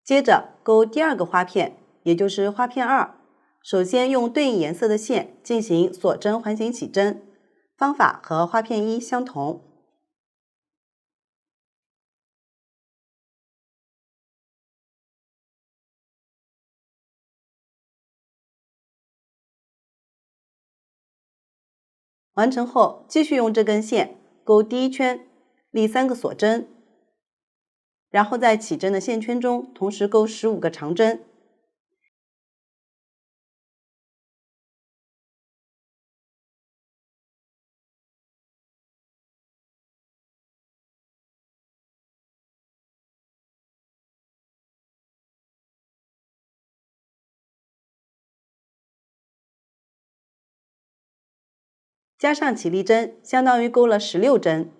接着钩第二个花片，也就是花片2。首先用对应颜色的线进行锁针环形起针，方法和花片1相同。完成后，继续用这根线钩第一圈，立3个锁针，然后在起针的线圈中同时钩15个长针。加上起立针，相当于钩了16针。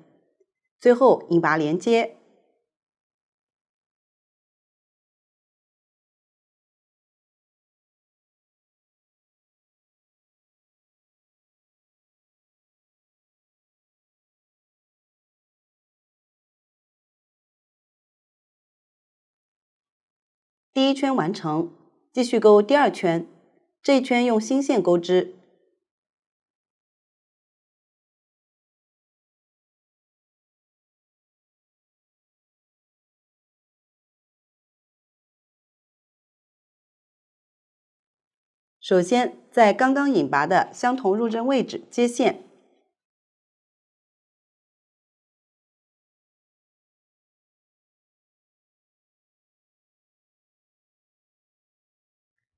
最后引拔连接。第一圈完成，继续钩第二圈，这一圈用新线钩织。首先，在刚刚引拔的相同入针位置接线，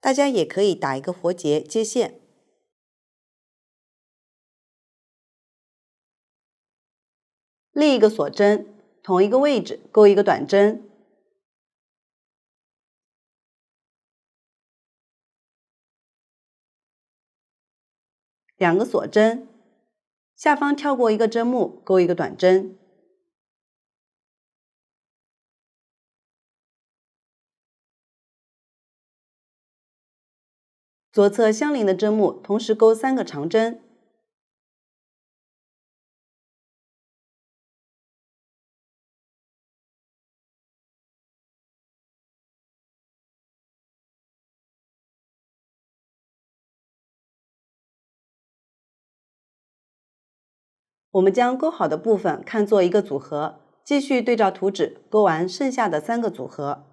大家也可以打一个活结接线。立一个锁针，同一个位置钩一个短针，2个锁针，下方跳过一个针目钩一个短针，左侧相邻的针目同时钩3个长针，我们将钩好的部分看作一个组合，继续对照图纸钩完剩下的3个组合。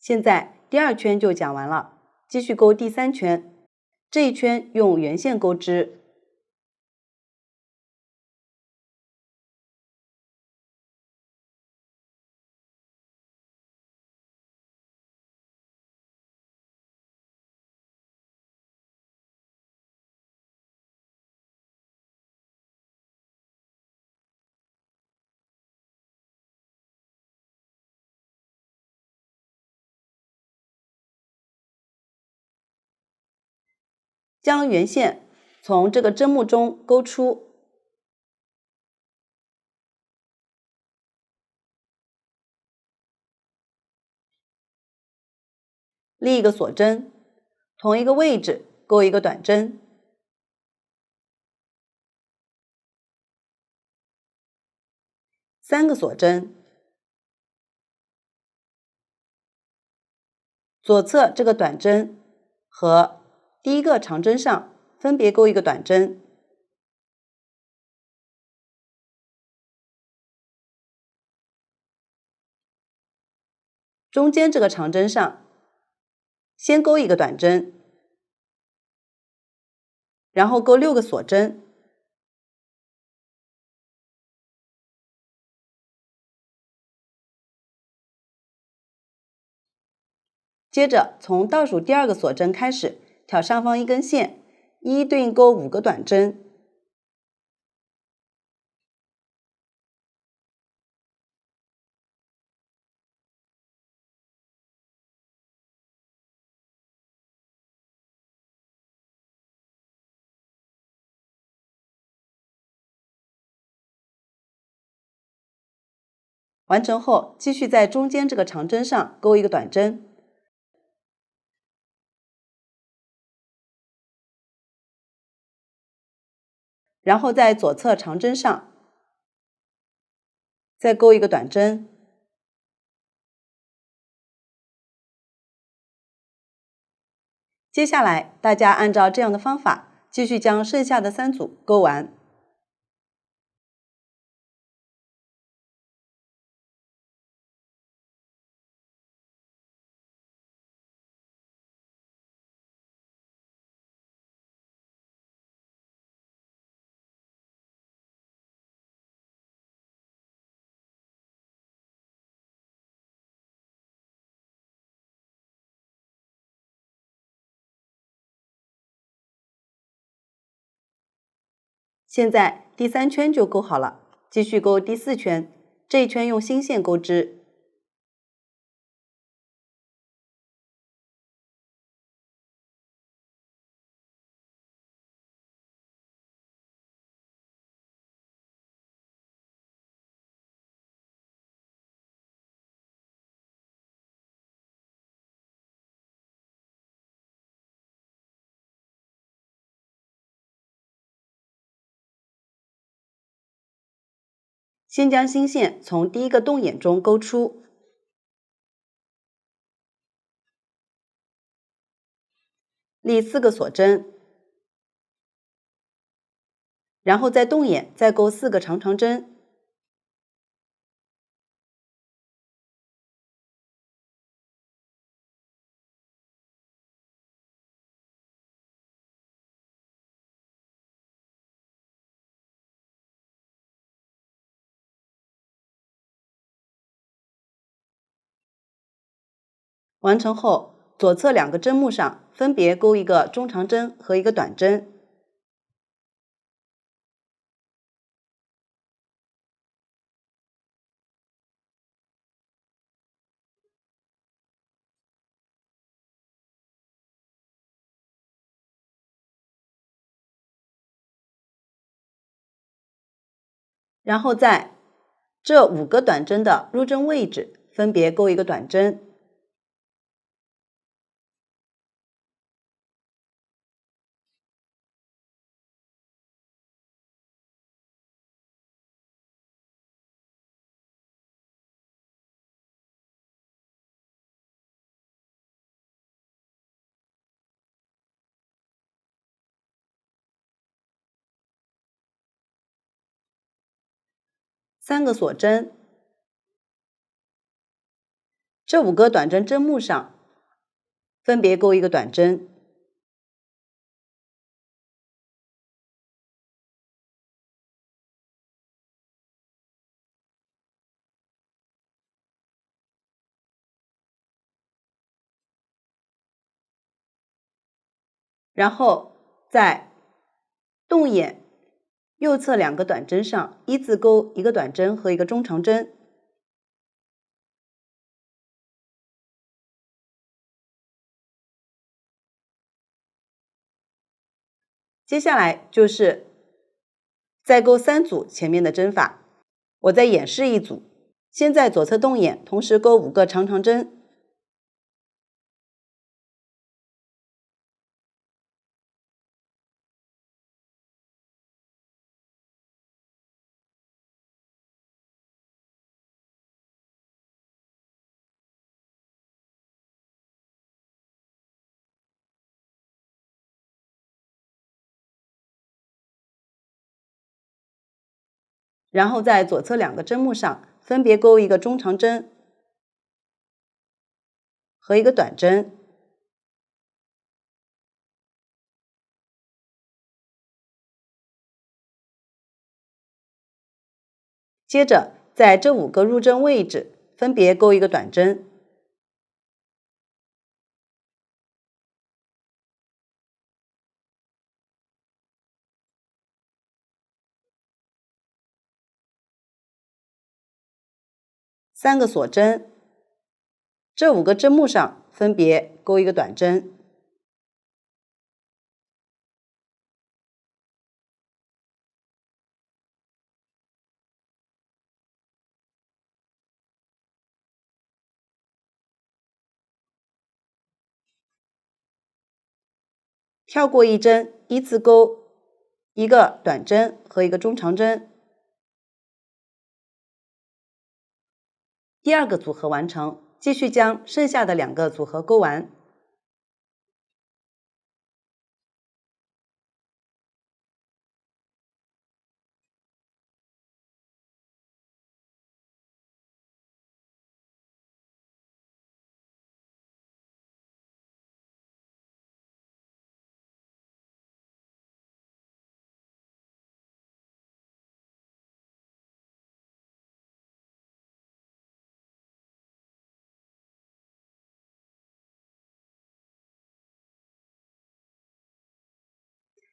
现在第2圈就讲完了，继续钩第3圈，这一圈用圆线钩织。将圆线从这个针目中勾出，立一个锁针，同一个位置钩一个短针，3个锁针，左侧这个短针和第一个长针上分别钩一个短针，中间这个长针上先钩一个短针，然后钩6个锁针，接着从倒数第2个锁针开始，挑上方一根线，一一对应钩5个短针，完成后，继续在中间这个长针上钩一个短针，然后在左侧长针上再钩一个短针。接下来，大家按照这样的方法，继续将剩下的3组钩完。现在第3圈就钩好了，继续钩第4圈，这一圈用新线钩织。先将新线从第一个洞眼中钩出，立4个锁针，然后在洞眼再钩4个长针，完成后，左侧2个针目上分别钩一个中长针和一个短针。然后在这5个短针的入针位置分别钩一个短针，3个锁针，这5个短针针目上分别钩一个短针，然后在洞眼右侧2个短针上依次钩一个短针和一个中长针。接下来就是再钩3组前面的针法，我再演示一组。先在左侧洞眼同时钩5个长针，然后在左侧2个针目上分别钩一个中长针和一个短针。接着在这5个入针位置分别钩一个短针，3个锁针，这5个针目上分别钩一个短针，跳过一针，依次钩一个短针和一个中长针。第二个组合完成，继续将剩下的2个组合钩完。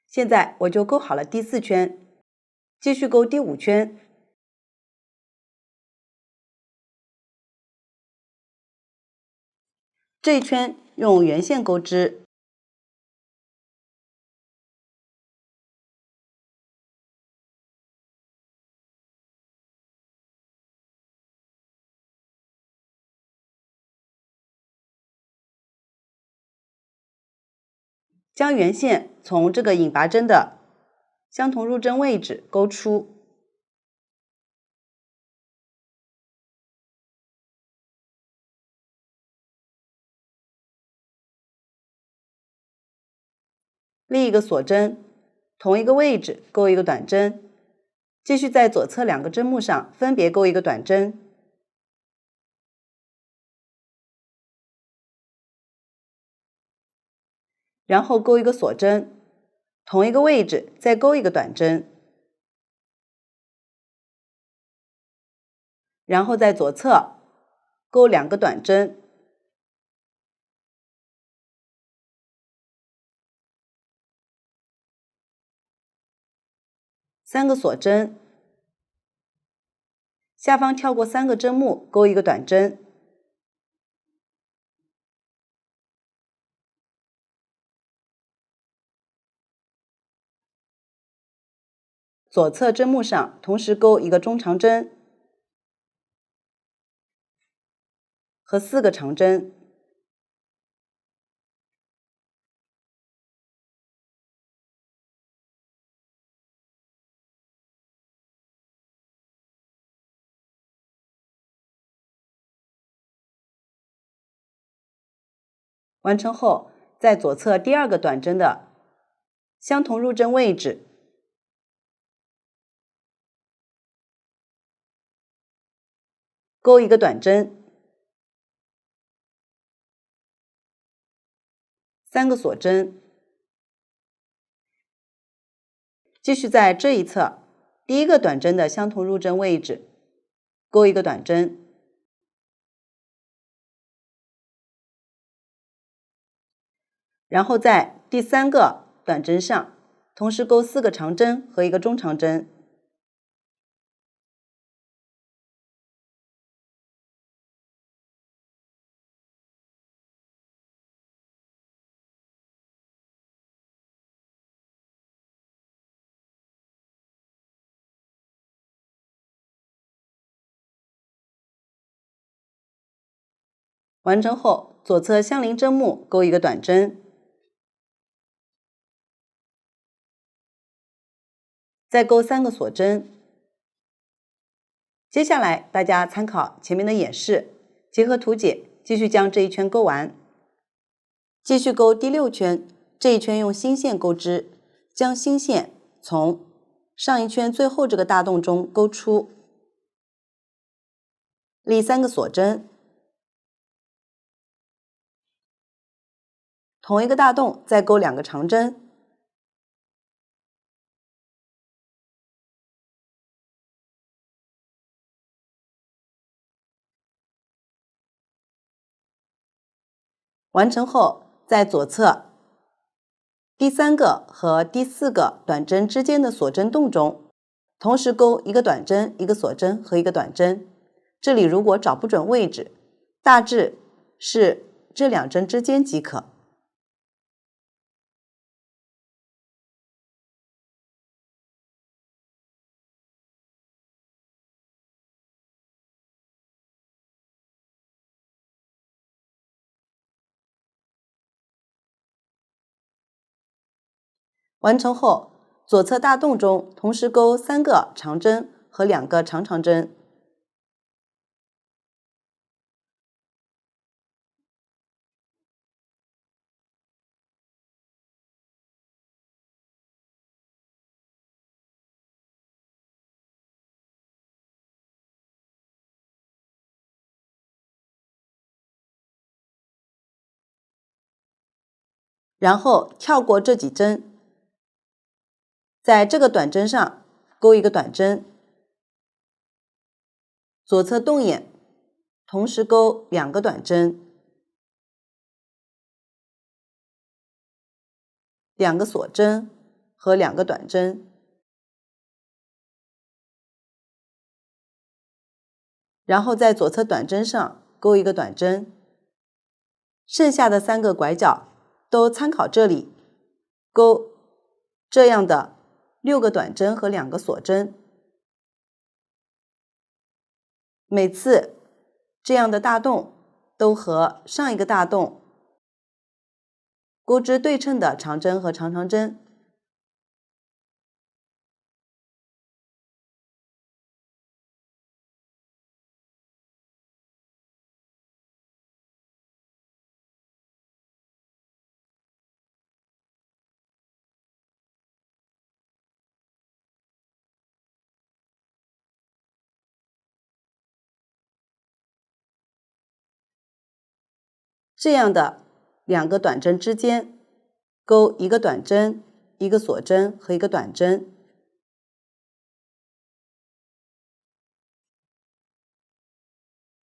现在我就钩好了第4圈，继续钩第5圈。这一圈用圆线钩织，将圆线从这个引拔针的相同入针位置钩出。立一个锁针，同一个位置钩一个短针，继续在左侧2个针目上分别钩一个短针，然后钩一个锁针，同一个位置再钩一个短针，然后在左侧钩2个短针，3个锁针，下方跳过3个针目钩一个短针，左侧针目上同时钩一个中长针和4个长针。完成后，在左侧第2个短针的相同入针位置钩一个短针，3个锁针，继续在这一侧第1个短针的相同入针位置钩一个短针，然后在第3个短针上同时钩4个长针和一个中长针。完成后，左侧相邻针目钩一个短针，再钩3个锁针。接下来大家参考前面的演示，结合图解继续将这一圈钩完。继续钩第6圈，这一圈用新线钩织，将新线从上一圈最后这个大洞中钩出，立3个锁针，同一个大洞再钩2个长针，完成后在左侧第3个和第4个短针之间的锁针洞中同时钩一个短针、一个锁针和一个短针。这里如果找不准位置，大致是这2针之间即可。完成后，左侧大洞中同时钩3个长针和2个长长针。然后跳过这几针，在这个短针上钩一个短针，左侧洞眼同时钩2个短针，2个锁针和2个短针，然后在左侧短针上钩一个短针，剩下的3个拐角都参考这里钩这样的6个短针和2个锁针。每次这样的大洞都和上一个大洞钩织对称的长针和长长针。这样的2个短针之间钩1个短针、1个锁针和1个短针。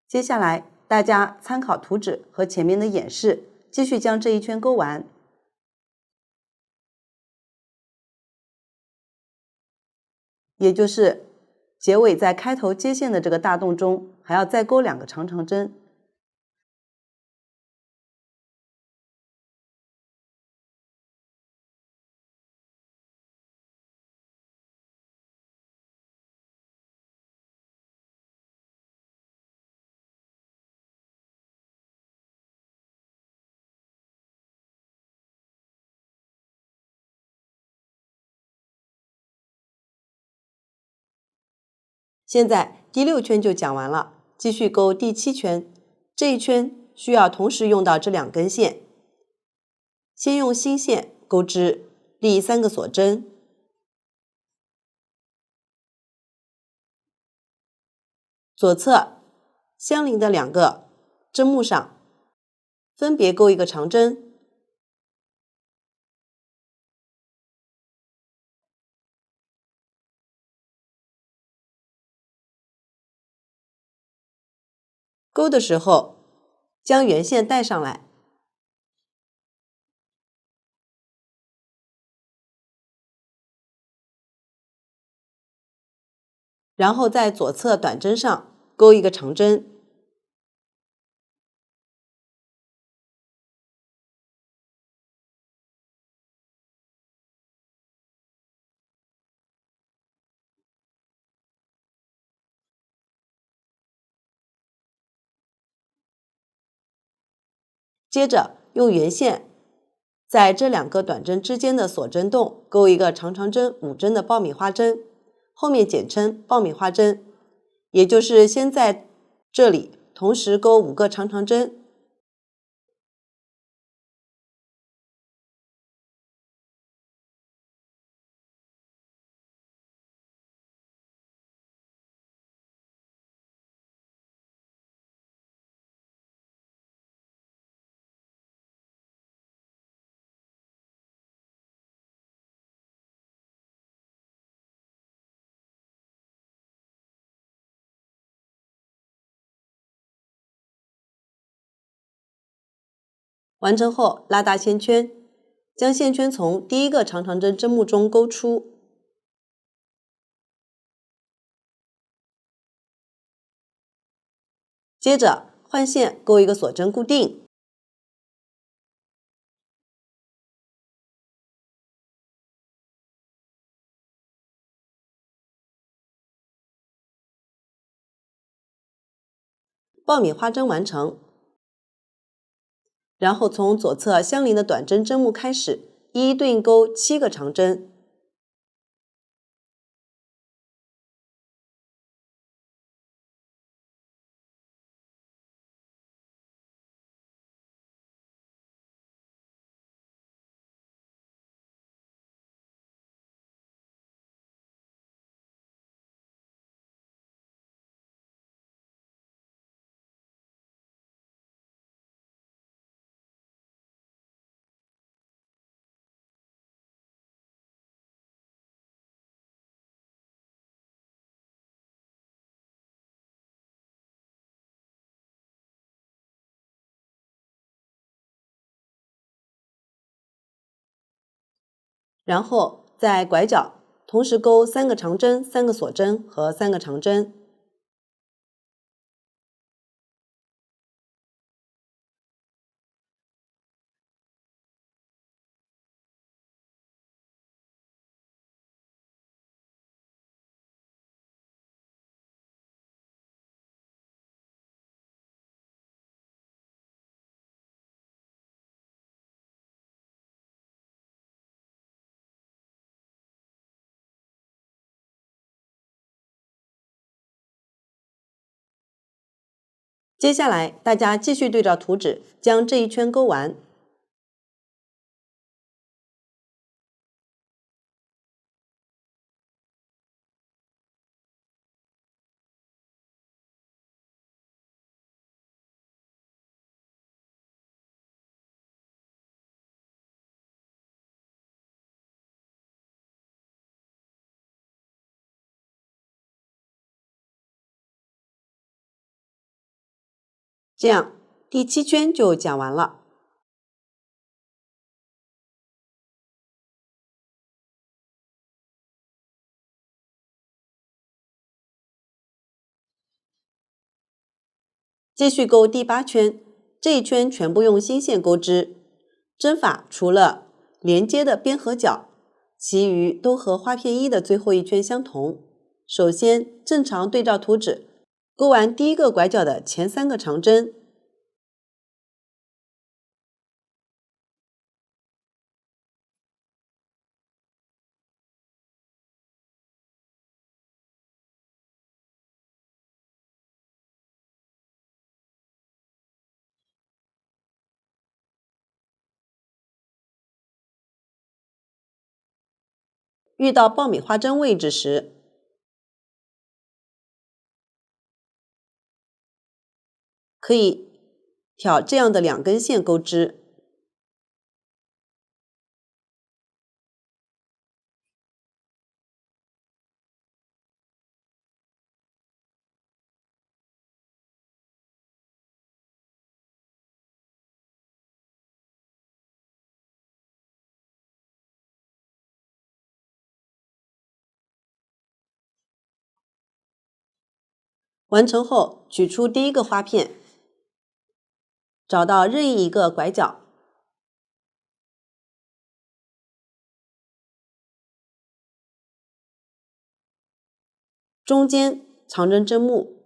接下来大家参考图纸和前面的演示，继续将这一圈钩完。也就是结尾在开头接线的这个大洞中，还要再钩2个长长针。现在第6圈就讲完了，继续钩第7圈。这一圈需要同时用到这2根线，先用新线钩织第3个锁针，左侧相邻的2个针目上分别钩一个长针，钩的时候将原线带上来，然后在左侧短针上钩一个长针，接着用原线在这2个短针之间的锁针洞钩一个长长针5针的爆米花针，后面简称爆米花针，也就是先在这里同时钩5个长长针，完成后拉大线圈，将线圈从第1个长长针针目中钩出，接着换线钩一个锁针固定，爆米花针完成。然后从左侧相邻的短针针目开始，一一对应钩7个长针。然后在拐角同时钩3个长针、3个锁针和3个长针。接下来大家继续对照图纸，将这一圈钩完。这样第7圈就讲完了。继续钩第8圈，这一圈全部用新线钩织。针法除了连接的边合角，其余都和花片1的最后一圈相同。首先，正常对照图纸，钩完第一个拐角的前3个长针，遇到爆米花针位置时，可以挑这样的2根线钩织。完成后，取出第一个花片，找到任意一个拐角，中间长针针目，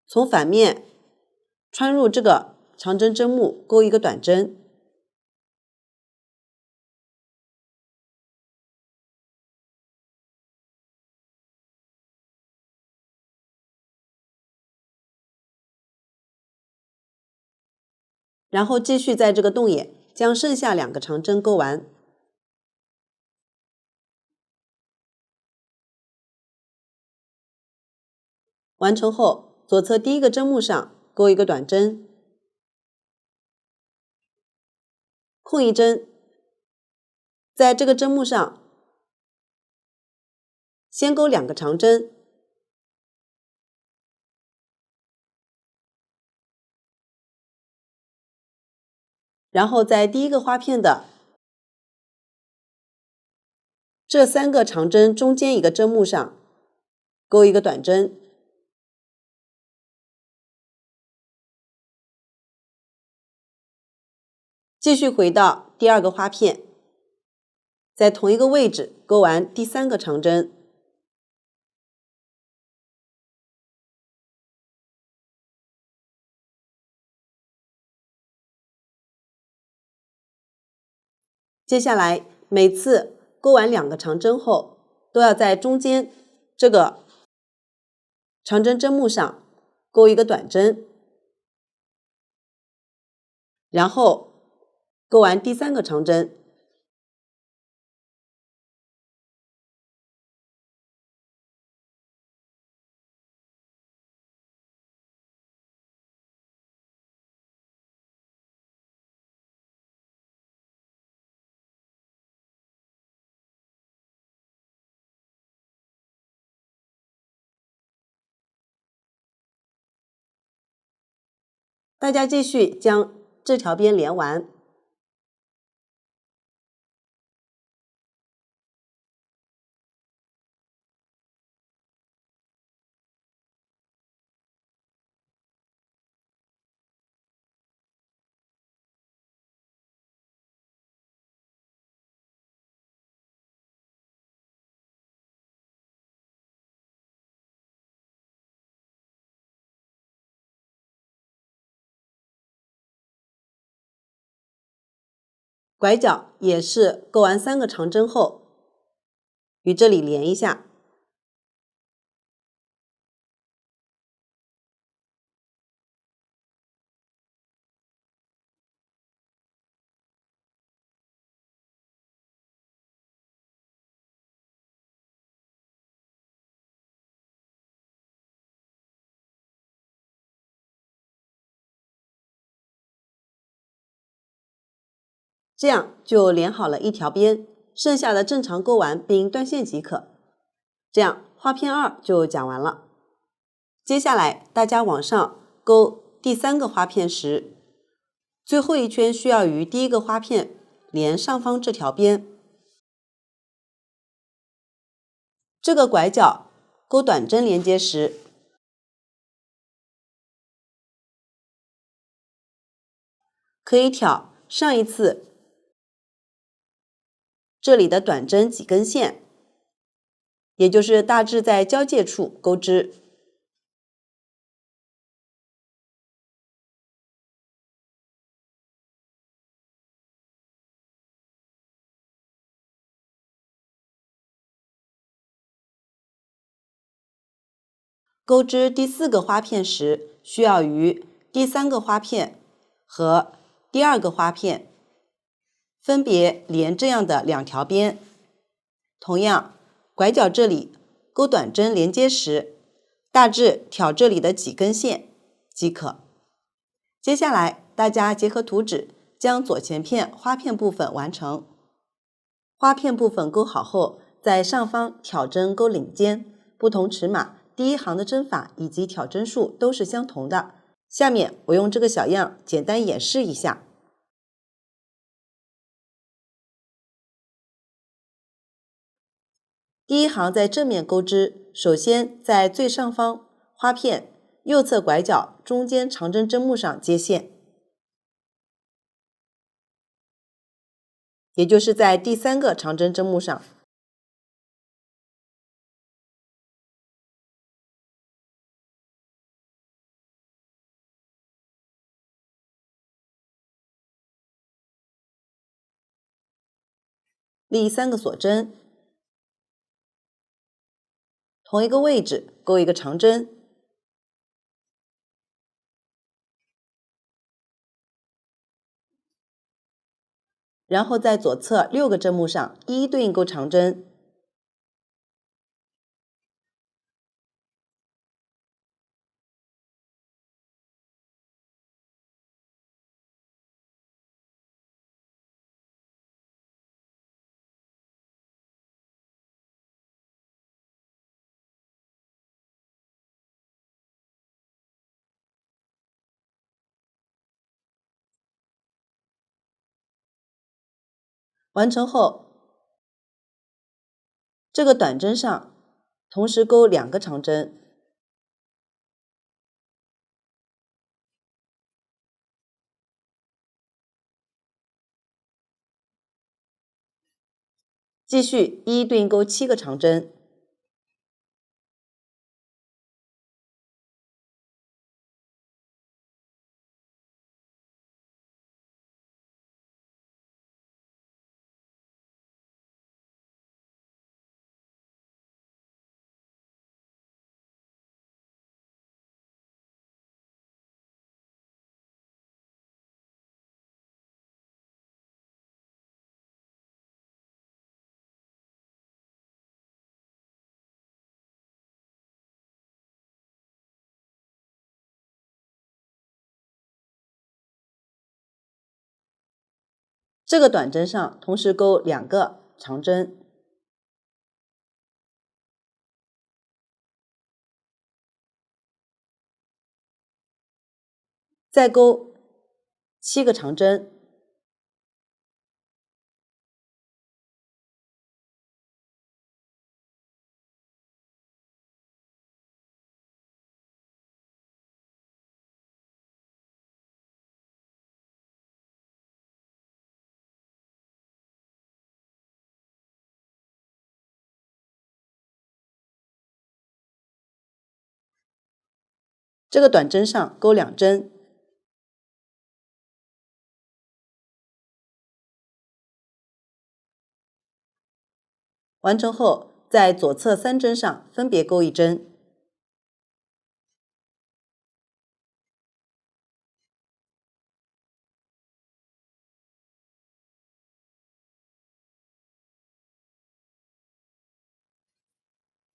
从反面穿入这个长针针目，钩一个短针。然后继续在这个洞眼将剩下2个长针钩完。完成后，左侧第一个针目上钩一个短针，空一针，在这个针目上先钩2个长针，然后在第一个花片的这3个长针中间一个针目上钩一个短针，继续回到第2个花片，在同一个位置钩完第3个长针，接下来每次钩完2个长针后，都要在中间这个长针针目上钩一个短针，然后钩完第3个长针。大家继续将这条边连完。拐角也是钩完3个长针后，与这里连一下。这样就连好了一条边，剩下的正常钩完并断线即可。这样花片2就讲完了。接下来大家往上钩第3个花片时，最后一圈需要与第1个花片连上方这条边。这个拐角钩短针连接时，可以挑上一次这里的短针几根线，也就是大致在交界处钩织。钩织第4个花片时，需要与第3个花片和第2个花片分别连这样的2条边。同样，拐角这里钩短针连接时，大致挑这里的几根线即可。接下来大家结合图纸，将左前片花片部分完成。花片部分钩好后，在上方挑针钩领尖，不同尺码第1行的针法以及挑针数都是相同的。下面我用这个小样简单演示一下。第1行在正面钩织，首先在最上方花片右侧拐角中间长针针目上接线，也就是在第3个长针针目上。立3个锁针，同一个位置钩一个长针，然后在左侧6个针目上一一对应钩长针。完成后，这个短针上同时钩2个长针，继续一一对应钩7个长针。这个短针上同时钩2个长针，再钩7个长针，这个短针上钩2针，完成后，在左侧3针上分别钩1针。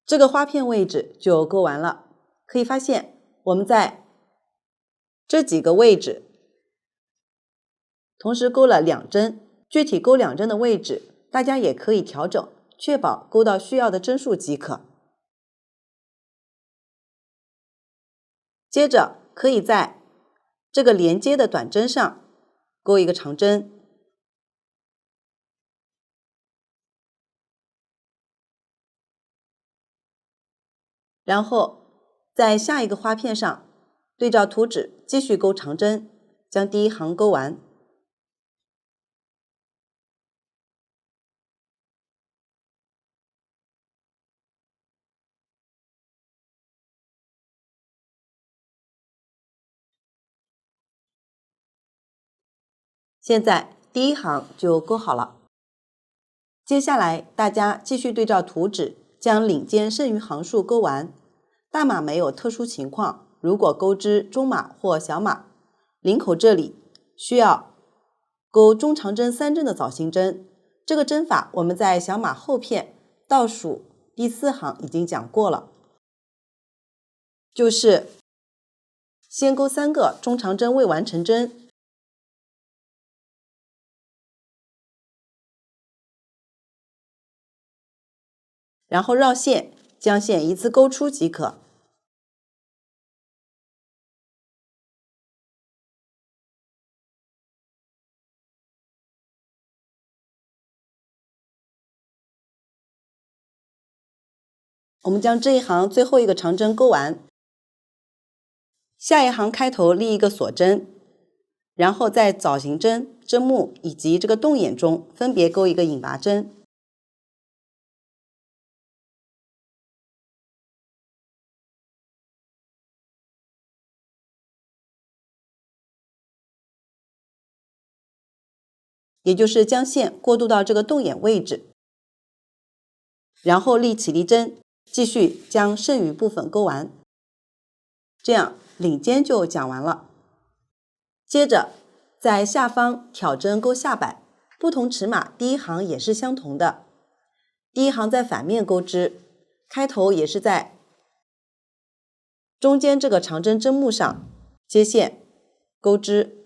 这个花片位置就钩完了。可以发现，我们在这几个位置同时钩了2针，具体钩2针的位置，大家也可以调整，确保钩到需要的针数即可。接着可以在这个连接的短针上钩1个长针，然后在下一个花片上对照图纸继续钩长针，将第1行钩完。现在第1行就钩好了。接下来大家继续对照图纸，将领间剩余行数钩完。大码没有特殊情况，如果钩织中码或小码，领口这里需要钩中长针3针的枣形针。这个针法我们在小码后片倒数第4行已经讲过了，就是先钩3个中长针未完成针，然后绕线，将线一次钩出即可。我们将这一行最后一个长针钩完，下一行开头立一个锁针，然后在枣形针、针目以及这个洞眼中分别钩一个引拔针。也就是将线过渡到这个洞眼位置，然后立起立针，继续将剩余部分钩完。这样领间就讲完了。接着在下方挑针钩下摆，不同尺码第1行也是相同的。第1行在反面钩织，开头也是在中间这个长针针目上接线钩织。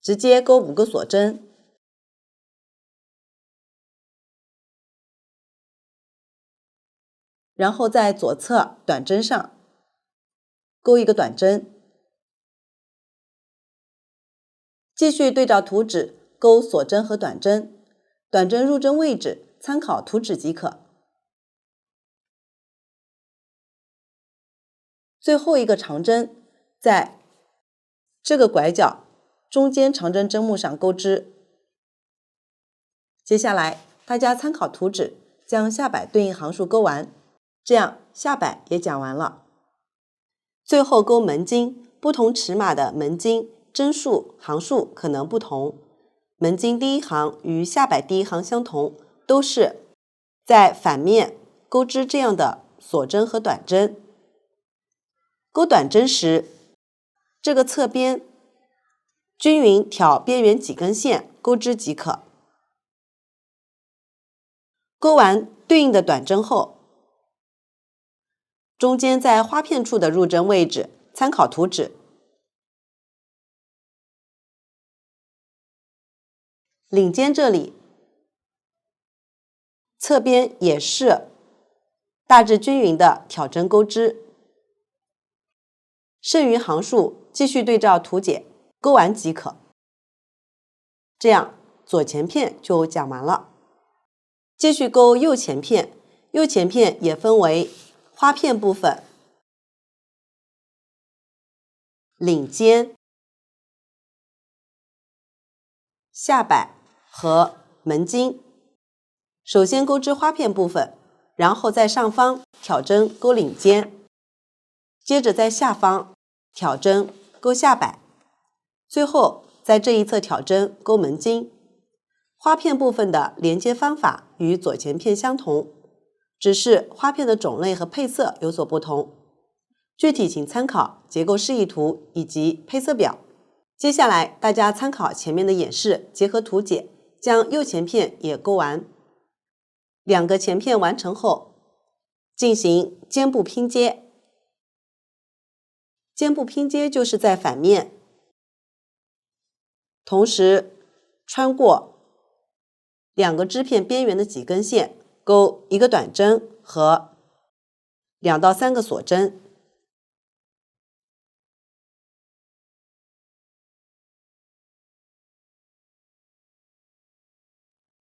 直接钩5个锁针，然后在左侧短针上钩一个短针，继续对照图纸钩锁针和短针，短针入针位置参考图纸即可。最后一个长针在这个拐角中间长针针目上钩织。接下来大家参考图纸，将下摆对应行数钩完，这样下摆也讲完了。最后钩门襟，不同尺码的门襟针数、行数可能不同。门襟第1行与下摆第1行相同，都是在反面钩织这样的锁针和短针。钩短针时，这个侧边均匀挑边缘几根线钩织即可。钩完对应的短针后，中间在花片处的入针位置参考图纸，领尖这里侧边也是大致均匀的挑针钩织，剩余行数继续对照图解钩完即可。这样左前片就讲完了。继续钩右前片，右前片也分为花片部分、领尖、下摆和门襟。首先钩织花片部分，然后在上方挑针钩领尖，接着在下方挑针钩下摆，最后在这一侧挑针钩门襟。花片部分的连接方法与左前片相同，只是花片的种类和配色有所不同。具体请参考结构示意图以及配色表。接下来大家参考前面的演示，结合图解，将右前片也钩完。两个前片完成后，进行肩部拼接。肩部拼接就是在反面，同时穿过两个织片边缘的几根线，钩一个短针和2到3个锁针。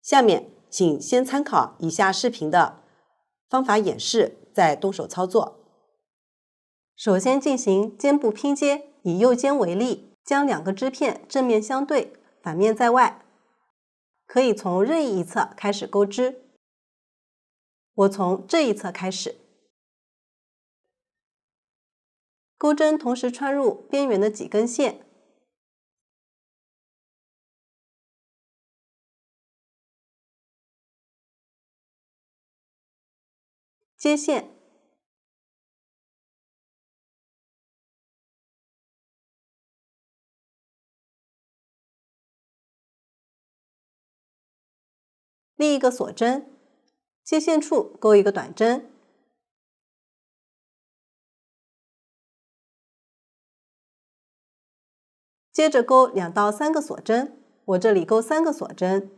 下面请先参考以下视频的方法演示，再动手操作。首先进行肩部拼接，以右肩为例，将两个织片正面相对，反面在外。可以从任意一侧开始钩织。我从这一侧开始，钩针同时穿入边缘的几根线。接线，立一个锁针，接线处钩一个短针，接着钩2到3个锁针，我这里钩3个锁针，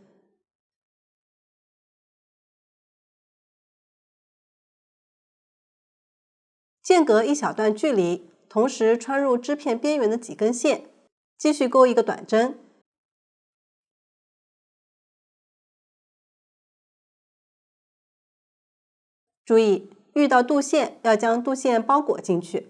间隔一小段距离，同时穿入织片边缘的几根线，继续钩一个短针。注意，遇到肚线要将肚线包裹进去。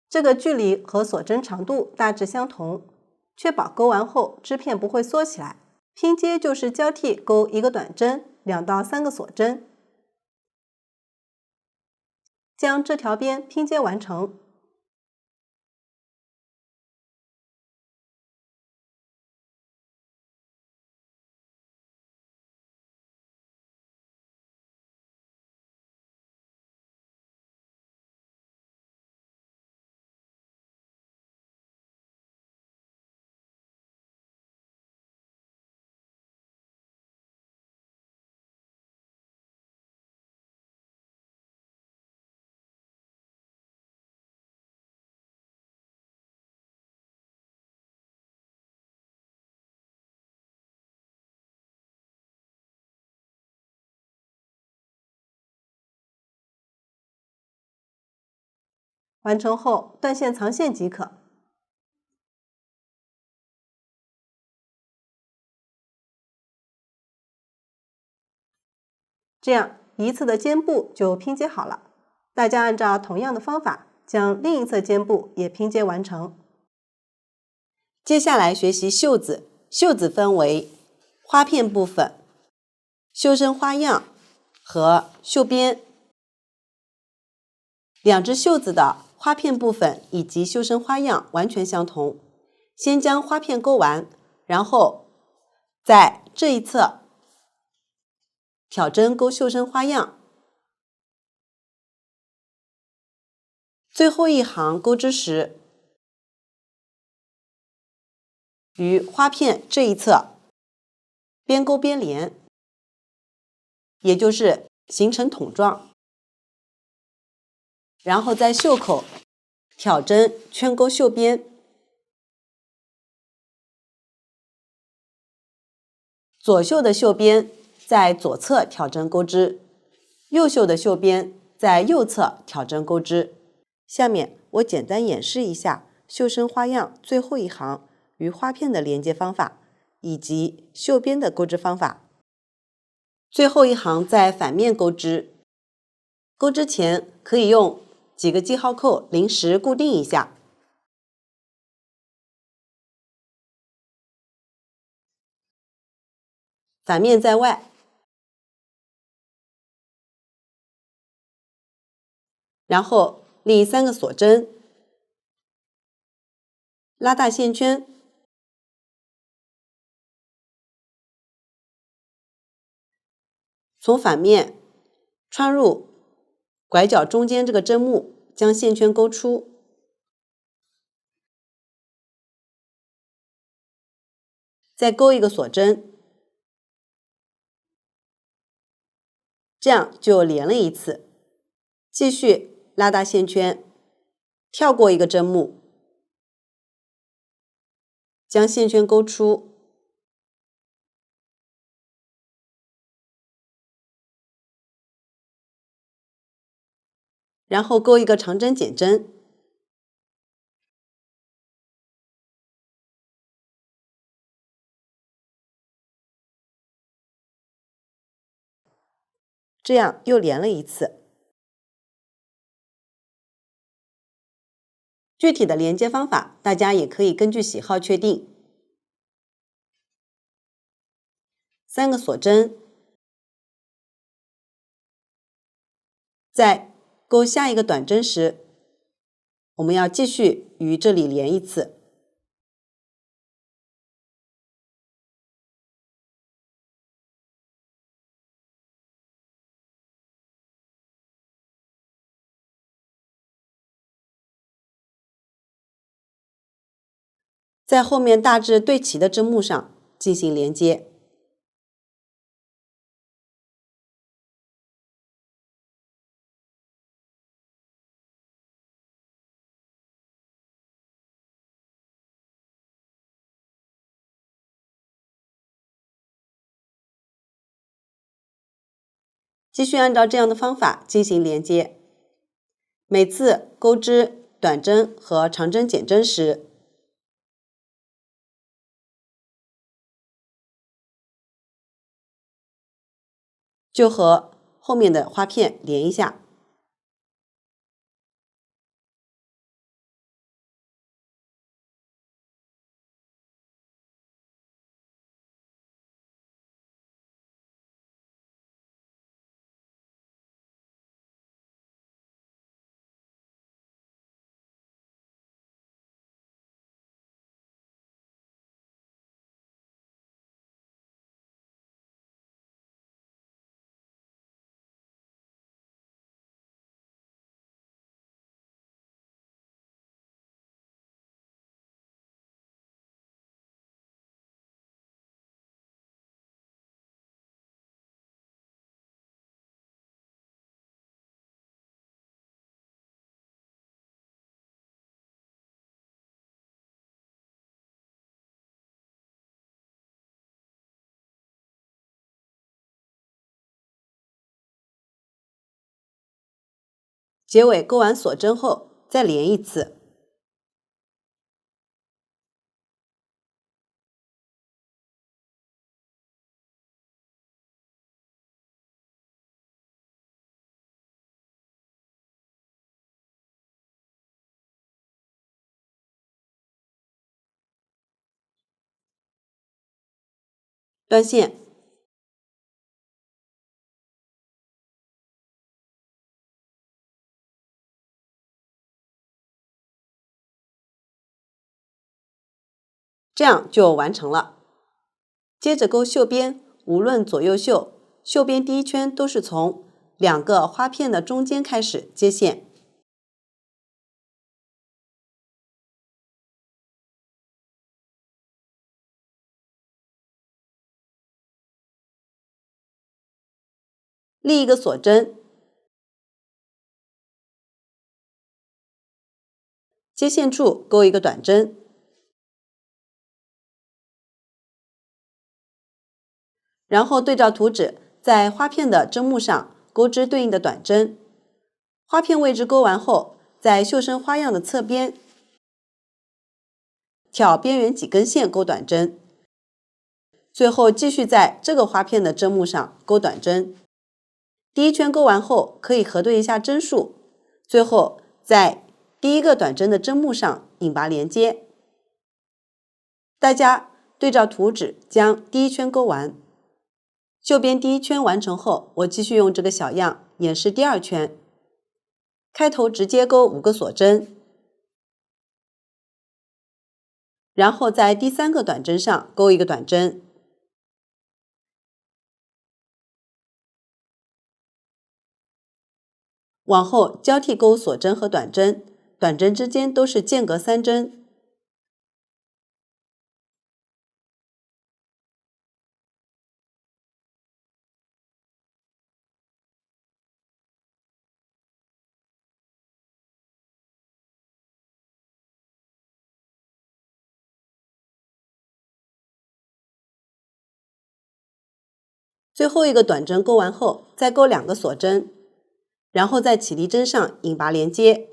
这个距离和锁针长度大致相同，确保钩完后织片不会缩起来。拼接就是交替钩一个短针，2到3个锁针，将这条边拼接完成。完成后断线藏线即可。这样一侧的肩部就拼接好了。大家按照同样的方法，将另一侧肩部也拼接完成。接下来学习袖子，袖子分为花片部分、袖身花样和袖边。两只袖子的花片部分以及袖身花样完全相同。先将花片钩完，然后在这一侧挑针钩袖身花样，最后一行钩织时与花片这一侧边勾边连，也就是形成筒状，然后在袖口挑针圈钩袖边，左袖的袖边在左侧挑针钩织，右袖的袖边在右侧挑针钩织。下面我简单演示一下袖身花样最后一行与花片的连接方法，以及袖边的钩织方法。最后一行在反面钩织，钩织前可以用几个记号扣临时固定一下。反面在外，然后立3个锁针，拉大线圈，从反面穿入拐角中间这个针目，将线圈勾出，再勾一个锁针，这样就连了一次。继续拉大线圈，跳过一个针目，将线圈勾出，然后勾一个长针减针，这样又连了一次。具体的连接方法，大家也可以根据喜好确定。3个锁针，在钩下一个短针时，我们要继续于这里连一次。在后面大致对齐的针目上进行连接。继续按照这样的方法进行连接。每次钩织短针和长针减针时，就和后面的花片连一下。结尾钩完锁针后，再连一次。断线，这样就完成了。接着钩袖边，无论左右袖，袖边第一圈都是从2个花片的中间开始接线。立一个锁针，接线处钩一个短针，然后对照图纸，在花片的针目上钩织对应的短针。花片位置钩完后，在绣身花样的侧边挑边缘几根线钩短针，最后继续在这个花片的针目上钩短针。第一圈钩完后，可以核对一下针数，最后在第一个短针的针目上引拔连接。大家对照图纸将第一圈钩完。绣边第一圈完成后，我继续用这个小样演示第二圈。开头直接钩5个锁针，然后在第3个短针上钩一个短针，往后交替钩锁针和短针，短针之间都是间隔3针。最后一个短针钩完后，再钩2个锁针，然后在起立针上引拔连接。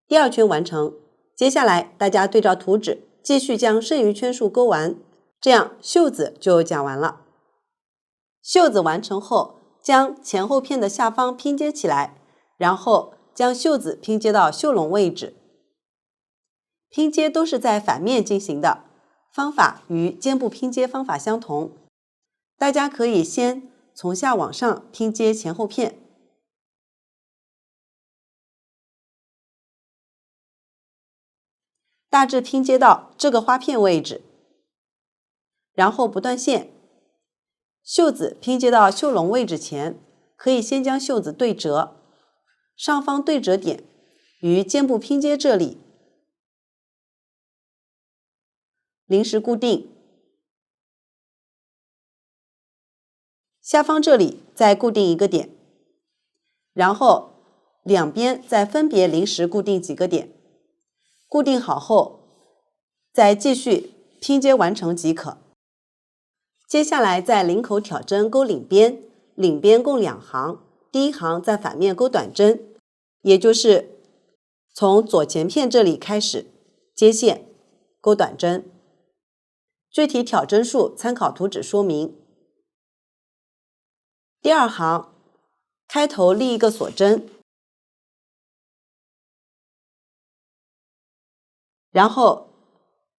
第二圈完成，接下来大家对照图纸，继续将剩余圈数钩完，这样袖子就讲完了。袖子完成后，将前后片的下方拼接起来，然后将袖子拼接到袖笼位置。拼接都是在反面进行的，方法与肩部拼接方法相同。大家可以先从下往上拼接前后片，大致拼接到这个花片位置，然后不断线。袖子拼接到袖笼位置前，可以先将袖子对折，上方对折点于肩部拼接这里临时固定，下方这里再固定一个点，然后两边再分别临时固定几个点，固定好后再继续拼接完成即可。接下来在领口挑针钩领边，领边共2行，第一行在反面钩短针，也就是从左前片这里开始接线钩短针。具体挑针数参考图纸说明。第二行开头立一个锁针，然后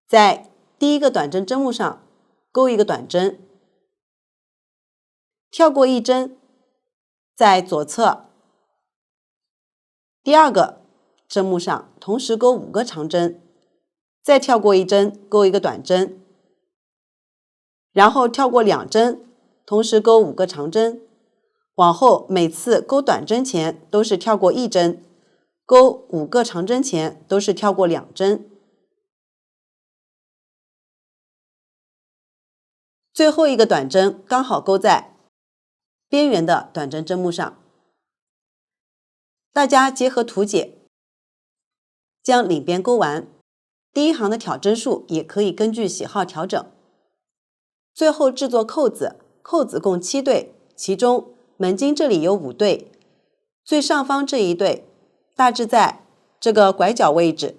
在第一个短针针目上钩一个短针，跳过1针，在左侧第2个针目上同时钩5个长针，再跳过1针钩一个短针，然后跳过2针同时钩5个长针，往后每次钩短针前都是跳过1针，钩5个长针前都是跳过2针。最后一个短针刚好钩在边缘的短针针目上。大家结合图解，将领边钩完。第一行的挑针数也可以根据喜好调整。最后制作扣子，扣子共7对，其中门襟这里有5对，最上方这一对大致在这个拐角位置。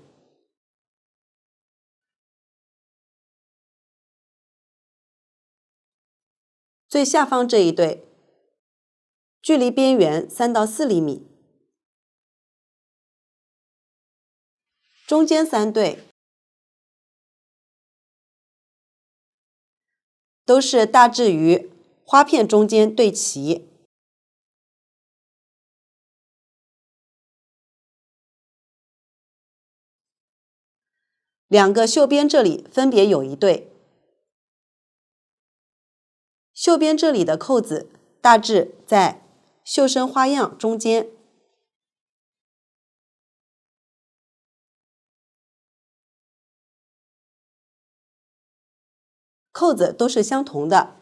最下方这一对距离边缘3到4厘米，中间3对都是大致于花片中间对齐。2个袖边这里分别有1对，袖边这里的扣子大致在袖身花样中间。扣子都是相同的，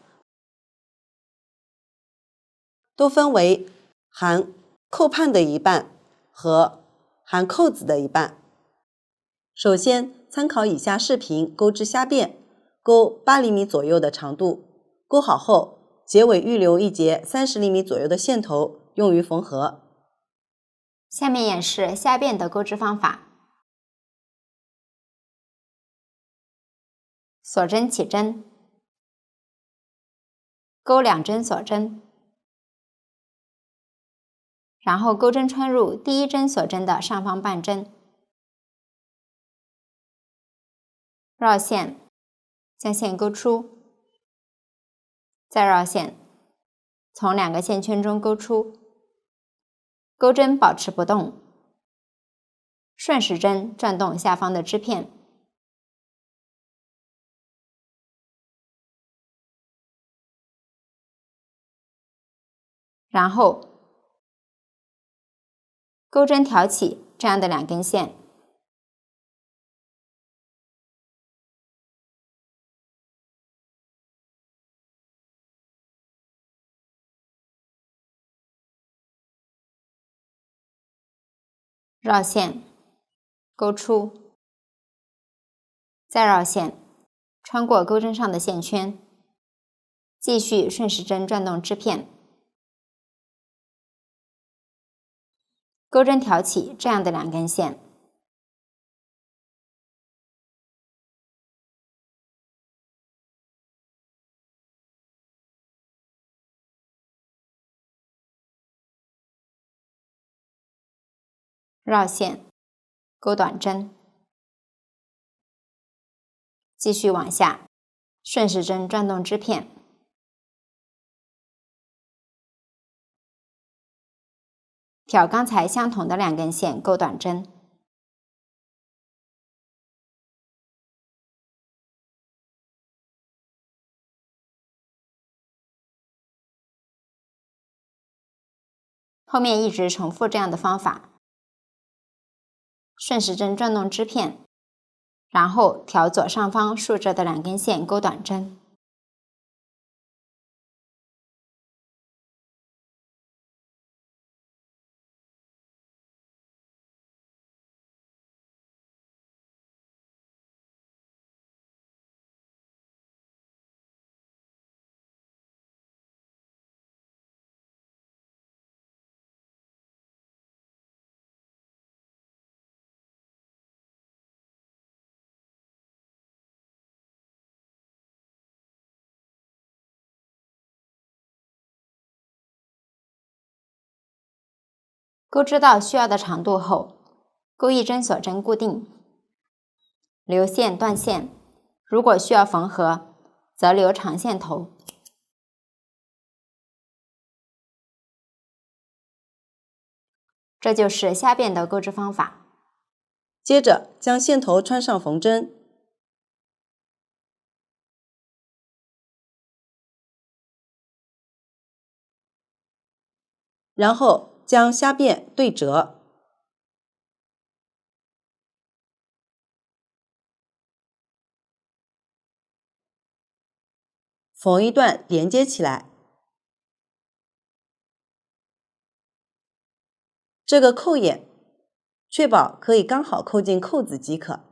都分为含扣判的一半和含扣子的一半。首先参考以下视频钩织虾辫，钩8厘米左右的长度，钩好后，结尾预留一节30厘米左右的线头，用于缝合。下面演示虾辫的钩织方法。锁针起针，钩2针锁针，然后钩针穿入第1针锁针的上方半针，绕线，将线钩出，再绕线，从2个线圈中钩出，钩针保持不动，顺时针转动下方的织片，然后钩针挑起这样的2根线，绕线，钩出，再绕线，穿过钩针上的线圈，继续顺时针转动织片，钩针挑起这样的2根线，绕线，钩短针，继续往下，顺时针转动织片，挑刚才相同的2根线钩短针，后面一直重复这样的方法，顺时针转动织片，然后挑左上方竖着的2根线钩短针，钩织到需要的长度后，钩1针锁针固定，留线断线，如果需要缝合，则留长线头。这就是虾辫的钩织方法。接着将线头穿上缝针，然后将虾辫对折，缝一段连接起来。这个扣眼确保可以刚好扣进扣子即可。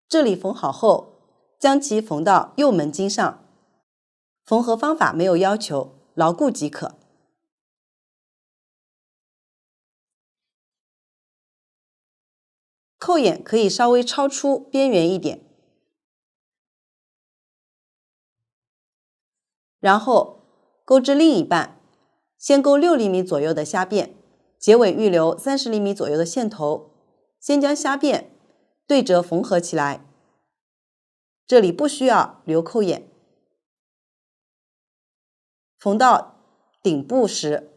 这里缝好后，将其缝到右门襟上。缝合方法没有要求，牢固即可。扣眼可以稍微超出边缘一点，然后钩至另一半，先钩6厘米左右的虾辫，结尾预留30厘米左右的线头，先将虾辫对折缝合起来，这里不需要留扣眼。缝到顶部时，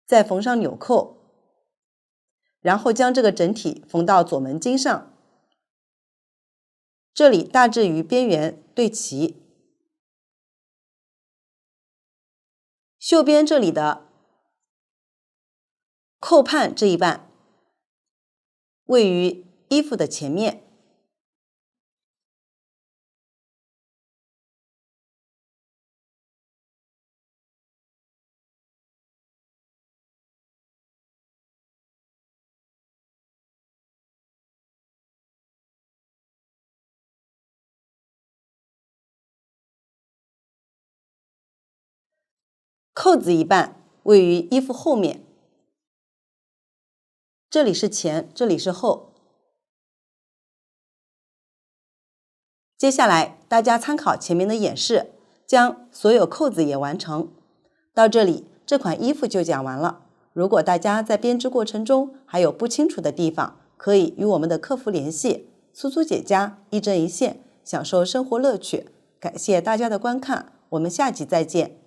再缝上纽扣，然后将这个整体缝到左门襟上，这里大致与边缘对齐。袖边这里的扣畔这一半位于衣服的前面，扣子一半位于衣服后面，这里是前，这里是后。接下来大家参考前面的演示，将所有扣子也完成。到这里，这款衣服就讲完了。如果大家在编织过程中还有不清楚的地方，可以与我们的客服联系，苏苏姐家一针一线，享受生活乐趣。感谢大家的观看，我们下集再见。